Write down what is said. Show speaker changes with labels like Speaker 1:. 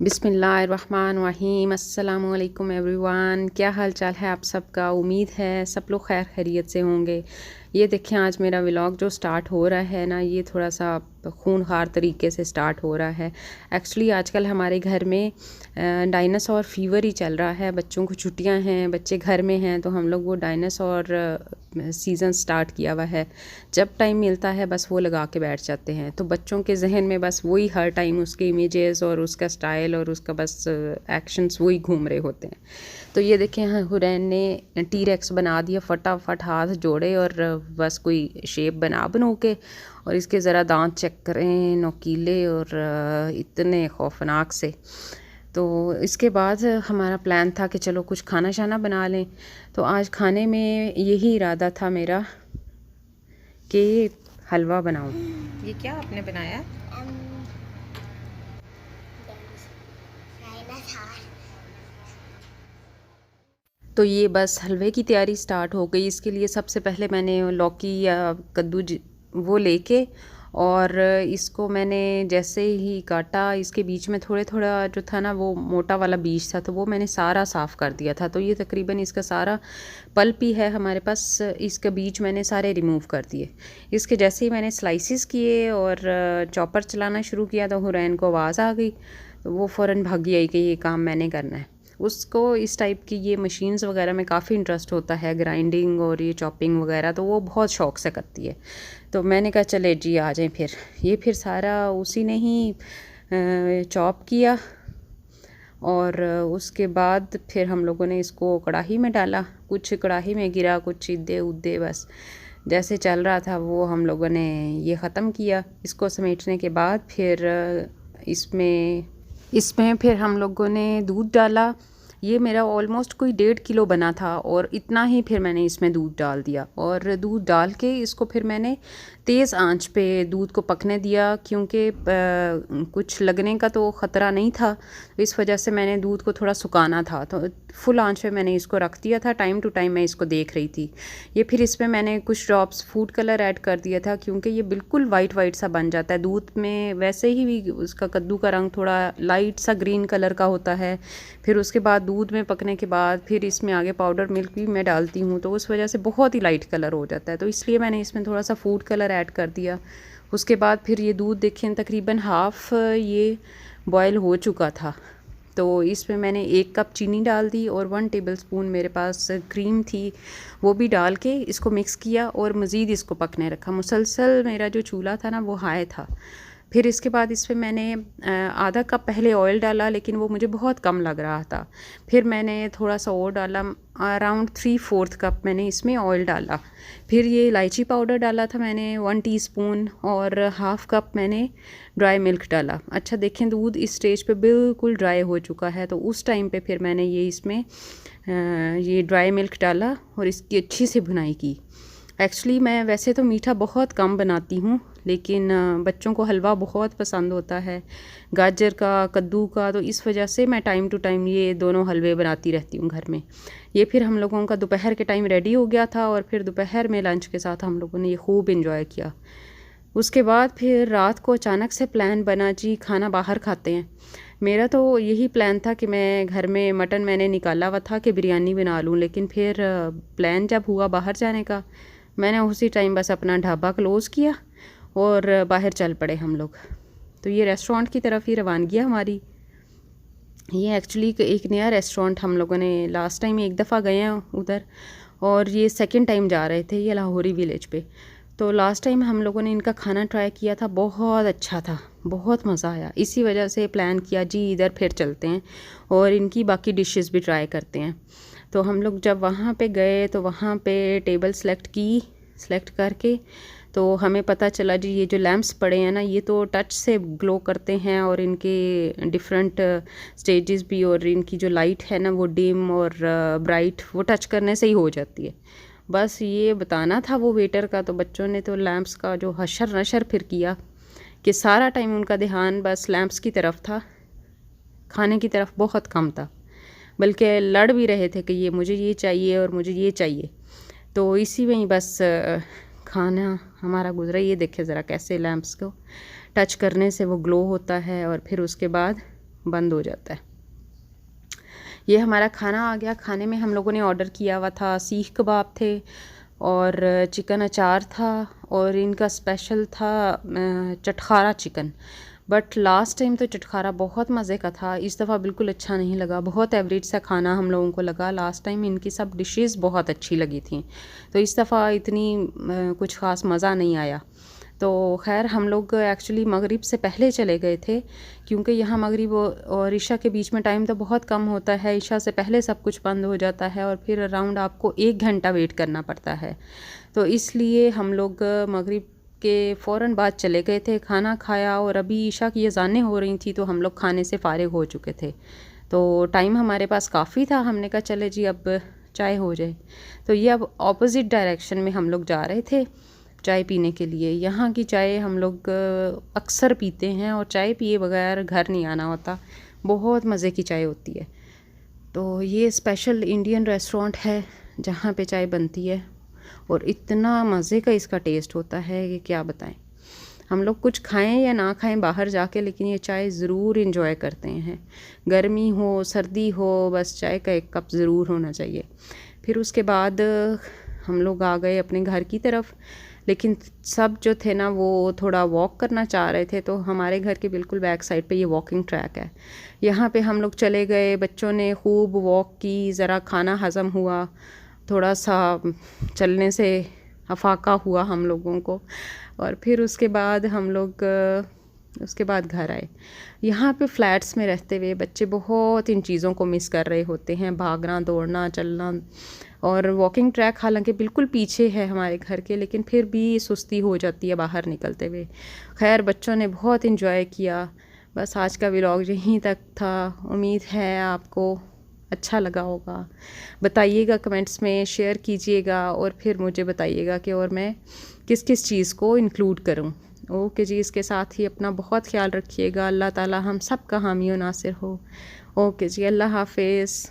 Speaker 1: बिस्मिल्लाहिर्रहमानिर्रहीम। अस्सलामु अलैकुम एवरीवन। क्या हाल चाल है आप सबका? उम्मीद है सब लोग खैर खैरियत से होंगे। ये देखें, आज मेरा व्लॉग जो स्टार्ट हो रहा है ना, ये थोड़ा सा खूनखार तरीके से स्टार्ट हो रहा है। एक्चुअली आजकल हमारे घर में डायनासोर फीवर ही चल रहा है। बच्चों को छुट्टियां हैं, बच्चे घर में हैं, तो हम लोग वो डायनासोर सीज़न स्टार्ट किया हुआ है। जब टाइम मिलता है बस वो लगा के बैठ जाते हैं, तो बच्चों के जहन में बस वही हर टाइम उसके इमेजेस और उसका स्टाइल और उसका बस एक्शंस वही घूम रहे होते हैं। तो ये देखें, हुरैन ने टी रेक्स बना दिया, फटाफट हाथ जोड़े और बस कोई शेप बना के, और इसके ज़रा दांत चेक करें, नोकीले और इतने खौफनाक से। तो इसके बाद हमारा प्लान था कि चलो कुछ खाना शाना बना लें। तो आज खाने में यही इरादा था मेरा कि हलवा बनाऊं। ये क्या आपने बनाया? तो ये बस हलवे की तैयारी स्टार्ट हो गई। इसके लिए सबसे पहले मैंने लौकी या कद्दू वो लेके, और इसको मैंने जैसे ही काटा, इसके बीच में थोड़े थोड़ा जो था ना वो मोटा वाला बीज था, तो वो मैंने सारा साफ़ कर दिया था। तो ये तकरीबन इसका सारा पल्प ही है हमारे पास, इसके बीज मैंने सारे रिमूव कर दिए। इसके जैसे ही मैंने स्लाइसिस किए और चॉपर चलाना शुरू किया, तो हुरैन को आवाज़ आ गई, तो वो फ़ौरन भाग गई कि ये काम मैंने करना है। उसको इस टाइप की ये मशीन्स वगैरह में काफ़ी इंटरेस्ट होता है, ग्राइंडिंग और ये चॉपिंग वगैरह, तो वो बहुत शौक़ से करती है। तो मैंने कहा चले जी आ जाएं फिर। ये फिर सारा उसी ने ही चॉप किया, और उसके बाद फिर हम लोगों ने इसको कढ़ाई में डाला। कुछ कढ़ाई में गिरा, कुछ इधे उधे, बस जैसे चल रहा था वो हम लोगों ने ये ख़त्म किया। इसको समेटने के बाद फिर इसमें फिर हम लोगों ने दूध डाला। ये मेरा ऑलमोस्ट कोई 1.5 किलो बना था, और इतना ही फिर मैंने इसमें दूध डाल दिया, और दूध डाल के इसको फिर मैंने तेज़ आंच पे दूध को पकने दिया, क्योंकि कुछ लगने का तो ख़तरा नहीं था। इस वजह से मैंने दूध को थोड़ा सुखाना था, तो फुल आंच पे मैंने इसको रख दिया था। टाइम टू टाइम मैं इसको देख रही थी। ये फिर इसमें मैंने कुछ ड्रॉप्स फूड कलर ऐड कर दिया था, क्योंकि ये बिल्कुल वाइट वाइट सा बन जाता है दूध में। वैसे ही भी उसका कद्दू का रंग थोड़ा लाइट सा ग्रीन कलर का होता है। फिर उसके बाद दूध में पकने के बाद फिर इसमें आगे पाउडर मिल्क भी मैं डालती हूँ, तो उस वजह से बहुत ही लाइट कलर हो जाता है, तो इसलिए मैंने इसमें थोड़ा सा फूड कलर ऐड कर दिया। उसके बाद फिर ये दूध देखें तकरीबन हाफ़ ये बॉयल हो चुका था। तो इसमें मैंने 1 कप चीनी डाल दी, और 1 टेबलस्पून मेरे पास क्रीम थी, वो भी डाल के इसको मिक्स किया, और मज़ीद इसको पकने रखा। मुसलसल मेरा जो चूल्हा था ना वो हाई था। फिर इसके बाद इसमें मैंने आधा कप पहले ऑयल डाला, लेकिन वो मुझे बहुत कम लग रहा था। फिर मैंने थोड़ा सा और डाला, अराउंड 3/4 कप मैंने इसमें ऑयल डाला। फिर ये इलायची पाउडर डाला था मैंने 1 टीस्पून, और हाफ़ कप मैंने ड्राई मिल्क डाला। अच्छा देखें, दूध इस स्टेज पे बिल्कुल ड्राई हो चुका है, तो उस टाइम पे फिर मैंने ये इसमें ये ड्राई मिल्क डाला और इसकी अच्छी से भुनाई की। एक्चुअली मैं वैसे तो मीठा बहुत कम बनाती हूँ, लेकिन बच्चों को हलवा बहुत पसंद होता है, गाजर का, कद्दू का, तो इस वजह से मैं टाइम टू टाइम ये दोनों हलवे बनाती रहती हूँ घर में। ये फिर हम लोगों का दोपहर के टाइम रेडी हो गया था, और फिर दोपहर में लंच के साथ हम लोगों ने ये खूब इंजॉय किया। उसके बाद फिर रात को अचानक से प्लान बना जी खाना बाहर खाते हैं। मेरा तो यही प्लान था कि मैं घर में मटन मैंने निकाला हुआ था कि बिरयानी बना लूँ, लेकिन फिर प्लान जब हुआ बाहर जाने का, मैंने उसी टाइम बस अपना ढाबा क्लोज़ किया और बाहर चल पड़े हम लोग। तो ये रेस्टोरेंट की तरफ ही रवानगी है हमारी। ये एक्चुअली एक नया रेस्टोरेंट हम लोगों ने लास्ट टाइम एक दफ़ा गए हैं उधर, और ये सेकंड टाइम जा रहे थे, ये लाहौरी विलेज पे। तो लास्ट टाइम हम लोगों ने इनका खाना ट्राई किया था, बहुत अच्छा था, बहुत मज़ा आया। इसी वजह से प्लान किया जी इधर फिर चलते हैं और इनकी बाकी डिशेस भी ट्राई करते हैं। तो हम लोग जब वहाँ पे गए तो वहाँ पे टेबल सेलेक्ट करके तो हमें पता चला जी ये जो लैंप्स पड़े हैं ना, ये तो टच से ग्लो करते हैं, और इनके डिफरेंट स्टेजेस भी, और इनकी जो लाइट है ना वो डिम और ब्राइट, वो टच करने से ही हो जाती है। बस ये बताना था वो वेटर का। तो बच्चों ने तो लैंप्स का जो हशर नशर फिर किया कि सारा टाइम उनका ध्यान बस लैंप्स की तरफ था, खाने की तरफ बहुत कम था, बल्कि लड़ भी रहे थे कि ये मुझे ये चाहिए और मुझे ये चाहिए। तो इसी में ही बस खाना हमारा गुजरा। ये देखे ज़रा कैसे लैंप्स को टच करने से वो ग्लो होता है, और फिर उसके बाद बंद हो जाता है। ये हमारा खाना आ गया। खाने में हम लोगों ने ऑर्डर किया हुआ था, सीख कबाब थे और चिकन अचार था और इनका स्पेशल था चटखारा चिकन। बट लास्ट टाइम तो चटखारा बहुत मज़े का था, इस दफ़ा बिल्कुल अच्छा नहीं लगा, बहुत एवरेज सा खाना हम लोगों को लगा। लास्ट टाइम इनकी सब डिशेस बहुत अच्छी लगी थी, तो इस दफ़ा इतनी कुछ ख़ास मज़ा नहीं आया। तो खैर हम लोग एक्चुअली मगरिब से पहले चले गए थे, क्योंकि यहाँ मगरिब और ईशा के बीच में टाइम तो बहुत कम होता है। ईशा से पहले सब कुछ बंद हो जाता है और फिर अराउंड आपको 1 घंटा वेट करना पड़ता है। तो इसलिए हम लोग मगरिब के फ़ौरन बाद चले गए थे, खाना खाया और अभी ईशा की अज़ानें हो रही थी तो हम लोग खाने से फ़ारिग हो चुके थे। तो टाइम हमारे पास काफ़ी था, हमने कहा चले जी अब चाय हो जाए। तो ये अब ऑपोज़िट डायरेक्शन में हम लोग जा रहे थे चाय पीने के लिए। यहाँ की चाय हम लोग अक्सर पीते हैं और चाय पिए बगैर घर नहीं आना होता, बहुत मज़े की चाय होती है। तो ये स्पेशल इंडियन रेस्टोरेंट है जहाँ पे चाय बनती है और इतना मज़े का इसका टेस्ट होता है कि क्या बताएं। हम लोग कुछ खाएं या ना खाएं बाहर जाके, लेकिन ये चाय ज़रूर इंजॉय करते हैं। गर्मी हो सर्दी हो, बस चाय का एक कप ज़रूर होना चाहिए। फिर उसके बाद हम लोग आ गए अपने घर की तरफ, लेकिन सब जो थे ना वो थोड़ा वॉक करना चाह रहे थे, तो हमारे घर के बिल्कुल बैक साइड पे ये वॉकिंग ट्रैक है, यहाँ पे हम लोग चले गए। बच्चों ने खूब वॉक की, ज़रा खाना हज़म हुआ, थोड़ा सा चलने से अफाका हुआ हम लोगों को, और फिर उसके बाद हम लोग उसके बाद घर आए। यहाँ पे फ्लैट्स में रहते हुए बच्चे बहुत इन चीज़ों को मिस कर रहे होते हैं, भागना दौड़ना चलना। और वॉकिंग ट्रैक हालांकि बिल्कुल पीछे है हमारे घर के, लेकिन फिर भी सुस्ती हो जाती है बाहर निकलते हुए। खैर बच्चों ने बहुत इन्जॉय किया। बस आज का व्लॉग यहीं तक था, उम्मीद है आपको अच्छा लगा होगा। बताइएगा कमेंट्स में, शेयर कीजिएगा और फिर मुझे बताइएगा कि और मैं किस किस चीज़ को इंक्लूड करूं। ओके जी, इसके साथ ही अपना बहुत ख्याल रखिएगा। अल्लाह ताला हम सब का हामी और नासिर हो। ओके जी, अल्लाह हाफिज़।